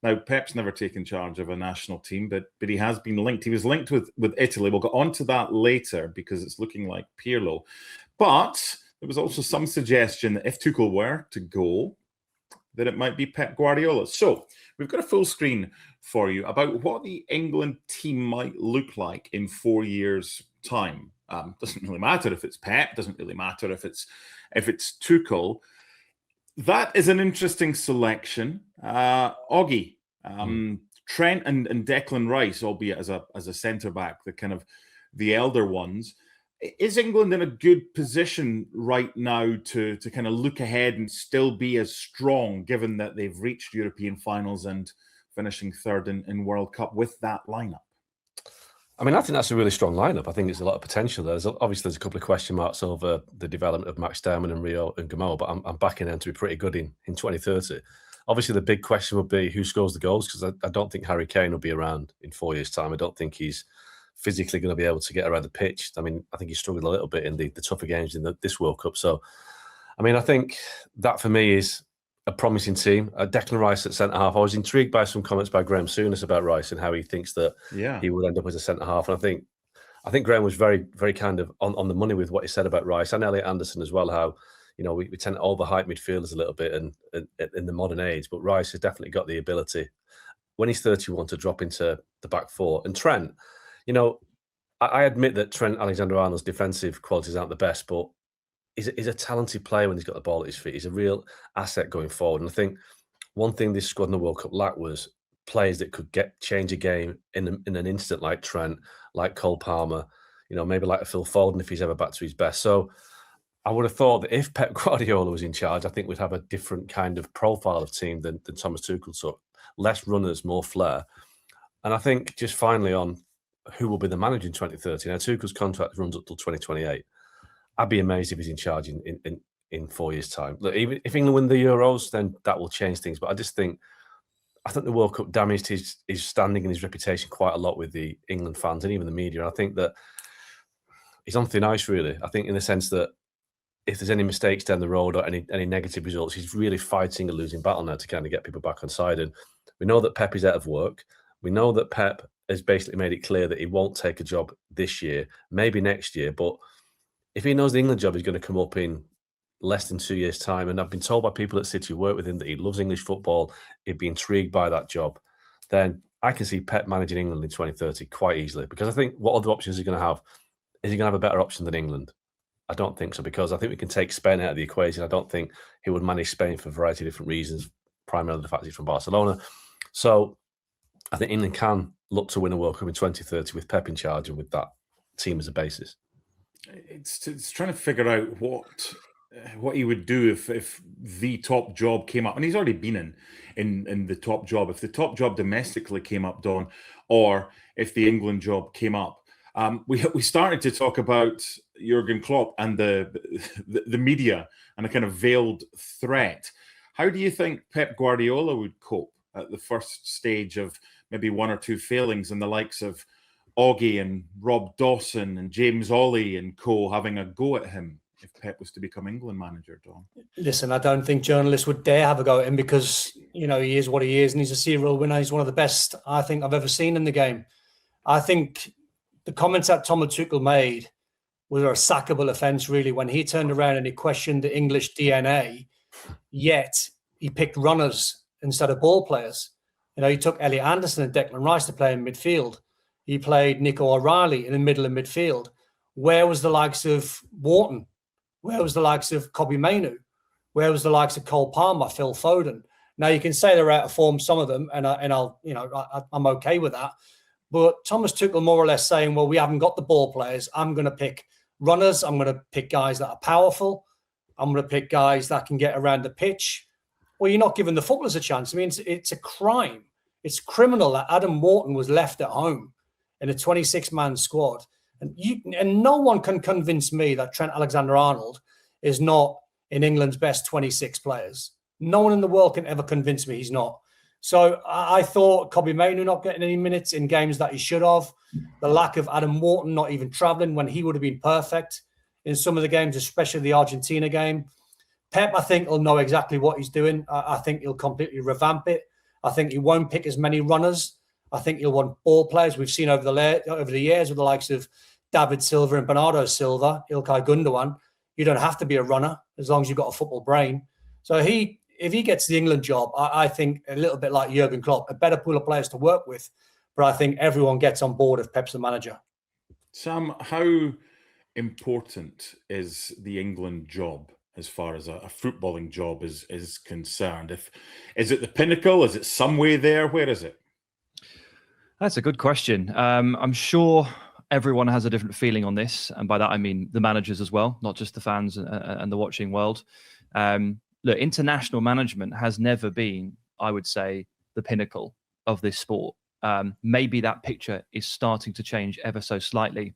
Now, Pep's never taken charge of a national team, but he has been linked. He was linked with Italy. We'll get on to that later because it's looking like Pirlo. But there was also some suggestion that if Tuchel were to go, that it might be Pep Guardiola. So we've got a full screen for you about what the England team might look like in 4 years' time. Doesn't really matter if it's Pep. Doesn't really matter if it's Tuchel. That is an interesting selection. Oggy, Trent and Declan Rice, albeit as a centre back, the kind of the elder ones. Is England in a good position right now to kind of look ahead and still be as strong, given that they've reached European finals and finishing third in World Cup with that lineup? I mean, I think that's a really strong lineup. I think there's a lot of potential there. There's a couple of question marks over the development of Max Darman and Rio and Gamal, but I'm backing them to be pretty good in 2030. Obviously, the big question would be who scores the goals, because I don't think Harry Kane will be around in 4 years' time. I don't think he's physically going to be able to get around the pitch. I mean, I think he struggled a little bit in the tougher games in this World Cup. So, I mean, I think that for me is a promising team. Declan Rice at centre-half. I was intrigued by some comments by Graham Souness about Rice and how he thinks that he would end up as a centre-half. And I think Graham was very, very kind of on the money with what he said about Rice and Elliot Anderson as well, how, you know, we tend to overhype midfielders a little bit and in the modern age, but Rice has definitely got the ability, when he's 31, to drop into the back four. And Trent, you know, I admit that Trent Alexander-Arnold's defensive qualities aren't the best, but he's a talented player when he's got the ball at his feet. He's a real asset going forward. And I think one thing this squad in the World Cup lacked was players that could change a game in an instant, like Trent, like Cole Palmer, you know, maybe like a Phil Foden if he's ever back to his best. So I would have thought that if Pep Guardiola was in charge, I think we'd have a different kind of profile of team than Thomas Tuchel took. Less runners, more flair. And I think just finally on who will be the manager in 2030. Now, Tuchel's contract runs up till 2028. I'd be amazed if he's in charge in 4 years' time. Look, even if England win the Euros, then that will change things. But I think the World Cup damaged his standing and his reputation quite a lot with the England fans and even the media. And I think that he's on thin ice, really. I think in the sense that if there's any mistakes down the road or any negative results, he's really fighting a losing battle now to kind of get people back on side. And we know that Pep is out of work. We know that Pep has basically made it clear that he won't take a job this year, maybe next year. But if he knows the England job is going to come up in less than 2 years' time, and I've been told by people at City who work with him that he loves English football, he'd be intrigued by that job, then I can see Pep managing England in 2030 quite easily. Because I think what other options is he going to have? Is he going to have a better option than England? I don't think so, because I think we can take Spain out of the equation. I don't think he would manage Spain for a variety of different reasons, primarily the fact he's from Barcelona. So I think England can look to win a World Cup in 2030 with Pep in charge and with that team as a basis. It's trying to figure out what he would do if the top job came up, and he's already been in the top job. If the top job domestically came up, Don, or if the England job came up, we started to talk about Jürgen Klopp and the media and a kind of veiled threat. How do you think Pep Guardiola would cope at the first stage of maybe one or two failings, and the likes of Oggy and Rob Dawson and James Ollie and co having a go at him if Pep was to become England manager, Don? Listen, I don't think journalists would dare have a go at him because, you know, he is what he is and he's a serial winner. He's one of the best I think I've ever seen in the game. I think the comments that Thomas Tuchel made were a sackable offence, really, when he turned around and he questioned the English DNA, yet he picked runners instead of ball players. You know, he took Elliot Anderson and Declan Rice to play in midfield. He played Nico O'Reilly in the middle of midfield. Where was the likes of Wharton? Where was the likes of Kobe Mainu? Where was the likes of Cole Palmer, Phil Foden? Now, you can say they're out of form, some of them, and I'm okay with that. But Thomas Tuchel more or less saying, well, we haven't got the ball players. I'm going to pick runners. I'm going to pick guys that are powerful. I'm going to pick guys that can get around the pitch. Well, you're not giving the footballers a chance. I mean, it's a crime. It's criminal that Adam Wharton was left at home in a 26-man squad. And no one can convince me that Trent Alexander-Arnold is not in England's best 26 players. No one in the world can ever convince me he's not. So I thought Kobe Mainu not getting any minutes in games that he should have. The lack of Adam Wharton not even travelling when he would have been perfect in some of the games, especially the Argentina game. Pep, I think, will know exactly what he's doing. I think he'll completely revamp it. I think he won't pick as many runners. I think he'll want ball players. We've seen over the years with the likes of David Silva and Bernardo Silva, Ilkay Gundogan. You don't have to be a runner as long as you've got a football brain. So if he gets the England job, I think a little bit like Jürgen Klopp, a better pool of players to work with. But I think everyone gets on board if Pep's the manager. Sam, how important is the England job as far as a footballing job is concerned? Is it the pinnacle? Is it some way there? Where is it? That's a good question. I'm sure everyone has a different feeling on this. And by that, I mean the managers as well, not just the fans and the watching world. Look, international management has never been, I would say, the pinnacle of this sport. Maybe that picture is starting to change ever so slightly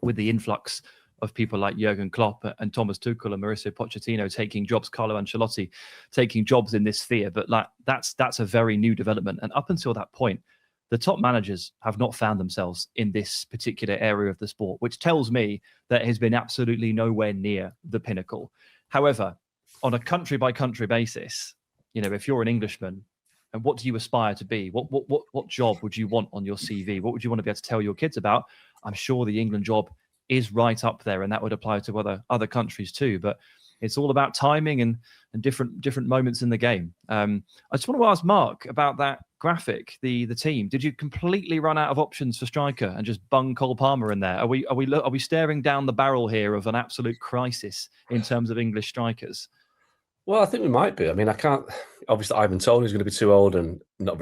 with the influx of people like Jürgen Klopp and Thomas Tuchel and Mauricio Pochettino taking jobs, Carlo Ancelotti taking jobs in this sphere. But like that's a very new development. And up until that point, the top managers have not found themselves in this particular area of the sport, which tells me that it has been absolutely nowhere near the pinnacle. However, on a country by country basis, if you're an Englishman, and what do you aspire to be? What job would you want on your CV? What would you want to be able to tell your kids about? I'm sure the England job is right up there, and that would apply to other countries too. But it's all about timing and different moments in the game. I just want to ask Mark about that graphic, the team. Did you completely run out of options for striker and just bung Cole Palmer in there? Are we staring down the barrel here of an absolute crisis in terms of English strikers? Well, I think we might be. I mean, I can't. Obviously, Ivan Toney's going to be too old and not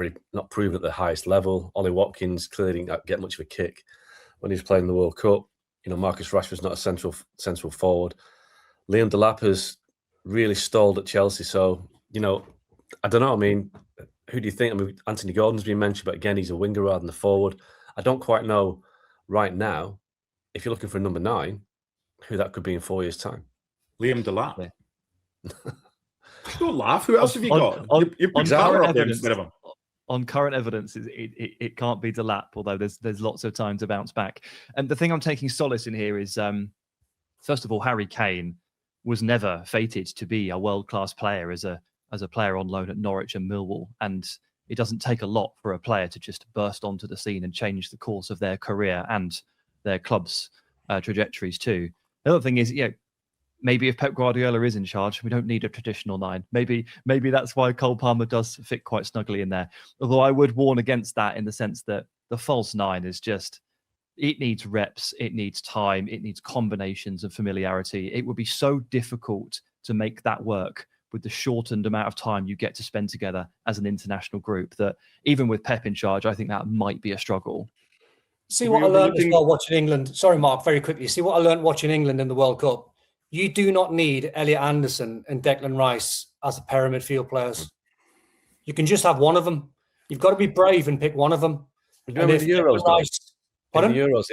proven at the highest level. Ollie Watkins clearly didn't get much of a kick when he was playing the World Cup. Marcus Rashford's not a central forward. Liam Delap has really stalled at Chelsea. So, I don't know. I mean, who do you think? I mean, Anthony Gordon's been mentioned, but again, he's a winger rather than a forward. I don't quite know right now, if you're looking for a number 9, who that could be in 4 years' time. Liam Delap. Yeah. Don't laugh. Who else have you got? On current evidence, it can't be Delap, although there's lots of time to bounce back. And the thing I'm taking solace in here is, first of all, Harry Kane was never fated to be a world-class player as a player on loan at Norwich and Millwall. And it doesn't take a lot for a player to just burst onto the scene and change the course of their career and their club's trajectories too. The other thing is, maybe if Pep Guardiola is in charge, we don't need a traditional 9. Maybe that's why Cole Palmer does fit quite snugly in there. Although I would warn against that in the sense that the false 9 is just, it needs reps, it needs time, it needs combinations and familiarity. It would be so difficult to make that work with the shortened amount of time you get to spend together as an international group that even with Pep in charge, I think that might be a struggle. See what I learned as well watching England. Sorry, Mark, very quickly. See what I learned watching England in the World Cup. You do not need Elliot Anderson and Declan Rice as a pair of midfield players. You can just have one of them. You've got to be brave and pick one of them. Remember the Euros? In the Euros,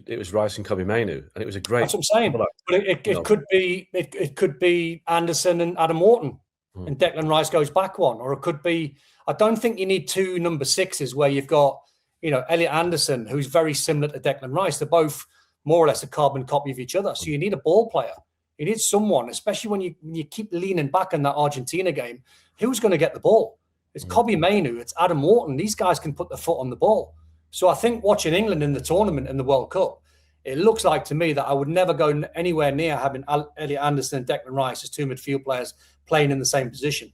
it was Rice and Kobbie Mainoo, and it was a great. That's what I'm saying. But it could be Anderson and Adam Wharton, and Declan Rice goes back one, or it could be. I don't think you need 2 number 6s where you've got Elliot Anderson, who's very similar to Declan Rice. They're both more or less a carbon copy of each other. So you need a ball player. You need someone, especially when you keep leaning back in that Argentina game. Who's going to get the ball? It's Kobbie Mainoo. It's Adam Wharton. These guys can put their foot on the ball. So I think watching England in the tournament in the World Cup, it looks like to me that I would never go anywhere near having Elliot Anderson and Declan Rice as 2 midfield players playing in the same position.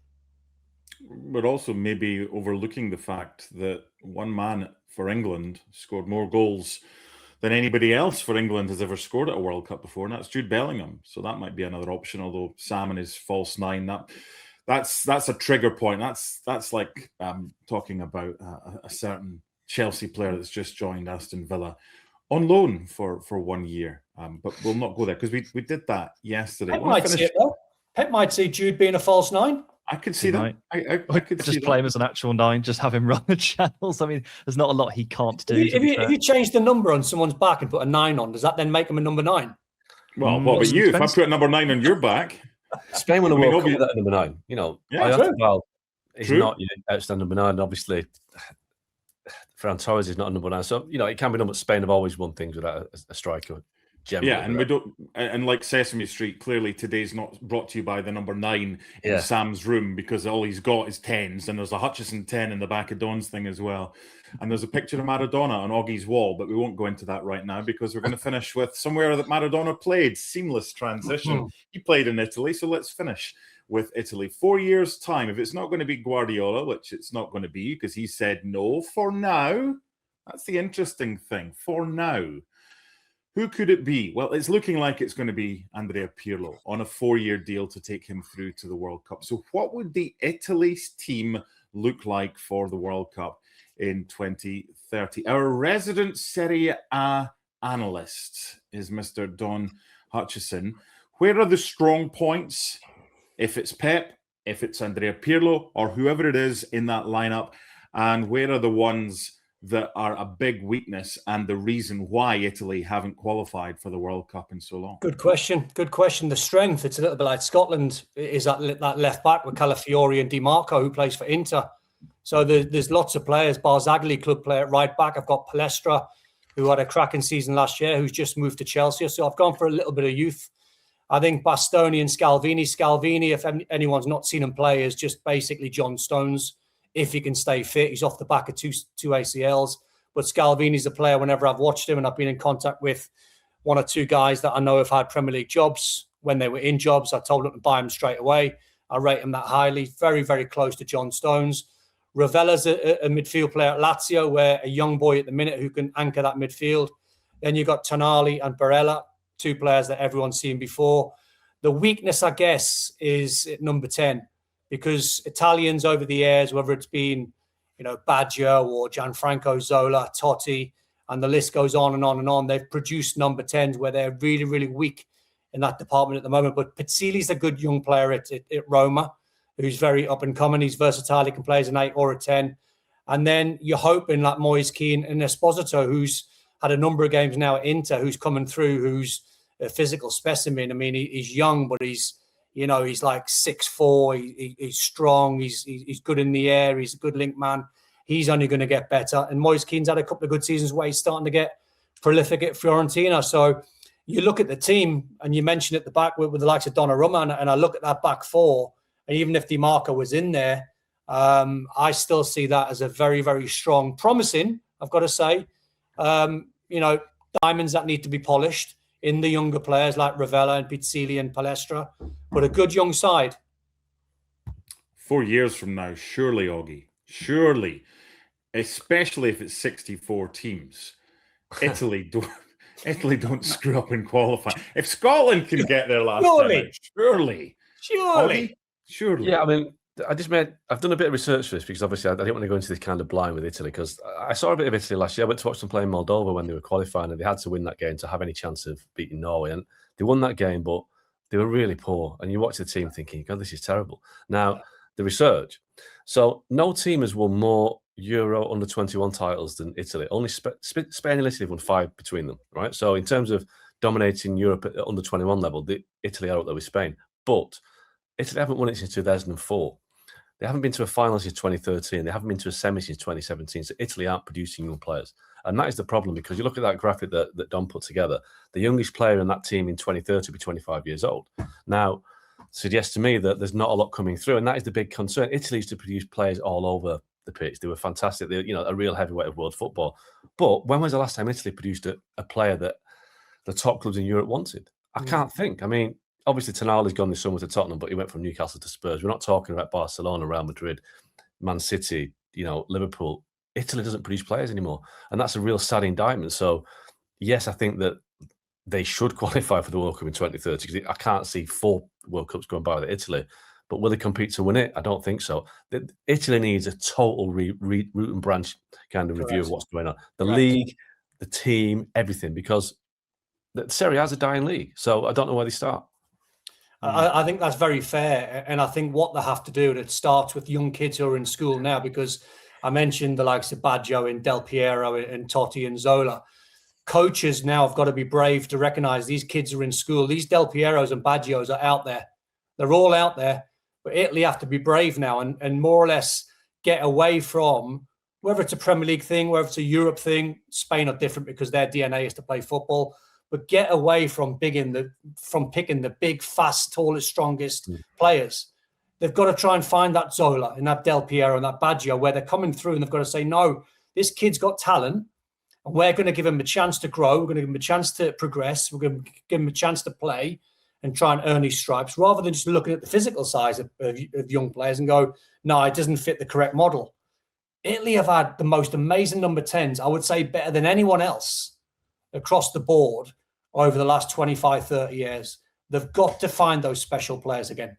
But also maybe overlooking the fact that one man for England scored more goals than anybody else for England has ever scored at a World Cup before, and that's Jude Bellingham. So that might be another option, although Sam and his false 9, that's a trigger point. That's like talking about a certain Chelsea player that's just joined Aston Villa on loan for 1 year. But we'll not go there because we did that yesterday. Pep might see Jude being a false 9. I could see that. I could just play him as an actual 9, just have him run the channels. I mean, there's not a lot he can't do. If you change the number on someone's back and put a 9 on, does that then make him a number 9? Well, what about you? If I put number 9 on your back, Spain won the World Cup at number 9. He's not your outstanding number 9. Obviously, Ferran Torres is not a number 9. So it can be done. But Spain have always won things without a striker. Generally, Yeah, and we don't, and like Sesame Street, clearly today's not brought to you by the number 9 in Sam's room, because all he's got is 10s, and there's a Hutchison 10 in the back of Don's thing as well. And there's a picture of Maradona on Augie's wall, but we won't go into that right now because we're going to finish with somewhere that Maradona played. Seamless transition. He played in Italy, so let's finish with Italy. 4 years' time, if it's not going to be Guardiola, which it's not going to be because he said no for now. That's the interesting thing. For now. Who could it be? Well, it's looking like it's going to be Andrea Pirlo on a 4-year deal to take him through to the World Cup. So what would the Italy's team look like for the World Cup in 2030? Our resident Serie A analyst is Mr. Don Hutchison. Where are the strong points? If it's Pep, if it's Andrea Pirlo, or whoever it is in that lineup, and where are the ones that are a big weakness and the reason why Italy haven't qualified for the World Cup in so long? Good question. Good question. The strength, it's a little bit like Scotland, is that left back with Calafiori and Di Marco, who plays for Inter. So there's lots of players. Barzagli, club player at right back. I've got Palestra, who had a cracking season last year, who's just moved to Chelsea. So I've gone for a little bit of youth. I think Bastoni and Scalvini. Scalvini, if anyone's not seen him play, is just basically John Stones. If he can stay fit, he's off the back of two ACLs. But Scalvini's a player, whenever I've watched him and I've been in contact with one or two guys that I know have had Premier League jobs, when they were in jobs, I told them to buy him straight away. I rate him that highly. Very, very close to John Stones. Ravella's a midfield player at Lazio, where a young boy at the minute who can anchor that midfield. Then you've got Tonali and Barella, 2 players that everyone's seen before. The weakness, I guess, is at number 10. Because Italians over the years, whether it's been, Baggio or Gianfranco Zola, Totti, and the list goes on and on and on, they've produced number 10s where they're really, really weak in that department at the moment. But Pizzili's a good young player at Roma, who's very up and coming. He's versatile. He can play as an 8 or a 10. And then you're hoping like Moise Kean and Esposito, who's had a number of games now at Inter, who's coming through, who's a physical specimen. I mean, he's young, but he's like 6'4", he's strong, he's good in the air, he's a good link man. He's only going to get better. And Moise Kean's had a couple of good seasons where he's starting to get prolific at Fiorentina. So you look at the team, and you mentioned at the back with the likes of Donnarumma, and I look at that back 4, and even if Di Marco was in there, I still see that as a very, very strong, promising, I've got to say, diamonds that need to be polished in the younger players like Ravella and Pizzili and Palestra, but a good young side. 4 years from now, surely, Augie, surely, especially if it's 64 teams, Italy don't screw up in qualifying. If Scotland can get there last time, surely. Augie, surely. Yeah, I mean, I've done a bit of research for this because obviously I didn't want to go into this kind of blind with Italy, because I saw a bit of Italy last year. I went to watch them play in Moldova when they were qualifying, and they had to win that game to have any chance of beating Norway. And they won that game, but they were really poor. And you watch the team thinking, God, this is terrible. Now, the research. So no team has won more Euro under-21 titles than Italy. Only Spain and Italy have won 5 between them, right? So in terms of dominating Europe at under-21 level, Italy are up there with Spain. But Italy haven't won it since 2004. They haven't been to a final since 2013. They haven't been to a semi since 2017. So Italy aren't producing young players. And that is the problem, because you look at that graphic that Don put together, the youngest player in that team in 2030 will be 25 years old. Now, suggests to me that there's not a lot coming through. And that is the big concern. Italy used to produce players all over the pitch. They were fantastic. They're, a real heavyweight of world football. But when was the last time Italy produced a player that the top clubs in Europe wanted? I can't think. I mean, obviously, Tonali's gone this summer to Tottenham, but he went from Newcastle to Spurs. We're not talking about Barcelona, Real Madrid, Man City, Liverpool. Italy doesn't produce players anymore. And that's a real sad indictment. So, yes, I think that they should qualify for the World Cup in 2030, because I can't see 4 World Cups going by with Italy. But will they compete to win it? I don't think so. Italy needs a total root and branch kind of review of what's going on. The league, the team, everything, because the Serie A is a dying league. So I don't know where they start. I think that's very fair. And I think what they have to do, and it starts with young kids who are in school now, because I mentioned the likes of Baggio and Del Piero and Totti and Zola. Coaches now have got to be brave to recognize these kids are in school. These Del Pieros and Baggios are out there. They're all out there. But Italy have to be brave now and more or less get away from, whether it's a Premier League thing, whether it's a Europe thing. Spain are different because their DNA is to play football. but get away from picking the big, fast, tallest, strongest players. They've got to try and find that Zola and that Del Piero and that Baggio where they're coming through, and they've got to say, no, this kid's got talent, and we're going to give him a chance to grow. We're going to give him a chance to progress. We're going to give him a chance to play and try and earn his stripes, rather than just looking at the physical size of young players and go, no, it doesn't fit the correct model. Italy have had the most amazing number 10s, I would say better than anyone else across the board over the last 25, 30 years. They've got to find those special players again.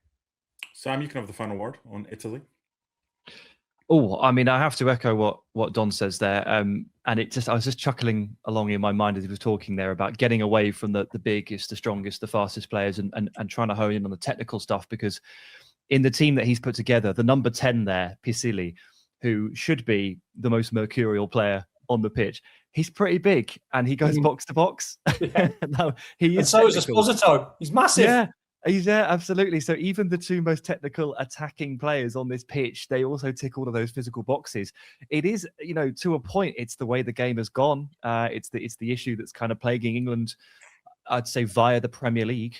Sam, you can have the final word on Italy. Oh, I mean, I have to echo what Don says there. And I was just chuckling along in my mind as he was talking there about getting away from the biggest, the strongest, the fastest players and trying to hone in on the technical stuff, because in the team that he's put together, the number 10 there, Pisilli, who should be the most mercurial player on the pitch, he's pretty big and he goes box to box. Yeah. No, he is. And so is Esposito. He's massive. Yeah, he's there, absolutely. So even the two most technical attacking players on this pitch, they also tick all of those physical boxes. It is, to a point, it's the way the game has gone. It's the issue that's kind of plaguing England, I'd say, via the Premier League.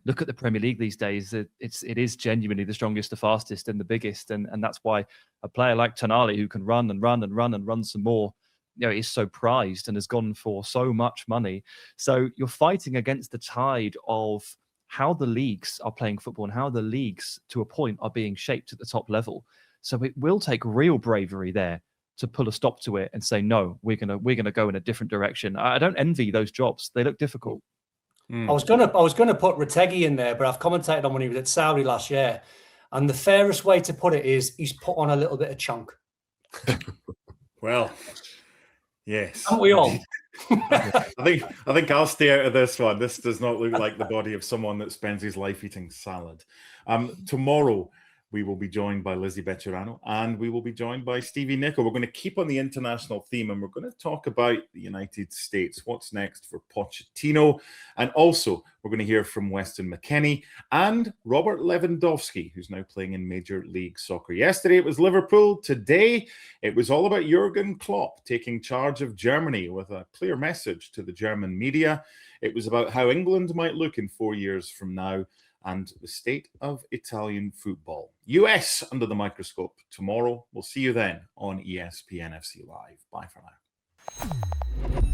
Look at the Premier League these days. It is genuinely the strongest, the fastest, and the biggest, and that's why a player like Tonali, who can run and run and run and run some more, is so prized and has gone for so much money. So you're fighting against the tide of how the leagues are playing football and how the leagues, to a point, are being shaped at the top level. So it will take real bravery there to pull a stop to it and say, no, we're gonna go in a different direction. I don't envy those jobs. They look difficult. I was gonna put Retegui in there, but I've commentated on when he was at Saudi last year, and the fairest way to put it is he's put on a little bit of chunk. Well, yes. Aren't we all? I think I'll stay out of this one. This does not look like the body of someone that spends his life eating salad. Tomorrow, we will be joined by Lizzie Becherano and we will be joined by Stevie Nicol. We're going to keep on the international theme and we're going to talk about the United States. What's next for Pochettino? And also, we're going to hear from Weston McKennie and Robert Lewandowski, who's now playing in Major League Soccer. Yesterday, it was Liverpool. Today, it was all about Jürgen Klopp taking charge of Germany with a clear message to the German media. It was about how England might look in 4 years from now and the state of Italian football. US under the microscope tomorrow. We'll see you then on ESPN FC Live. Bye for now.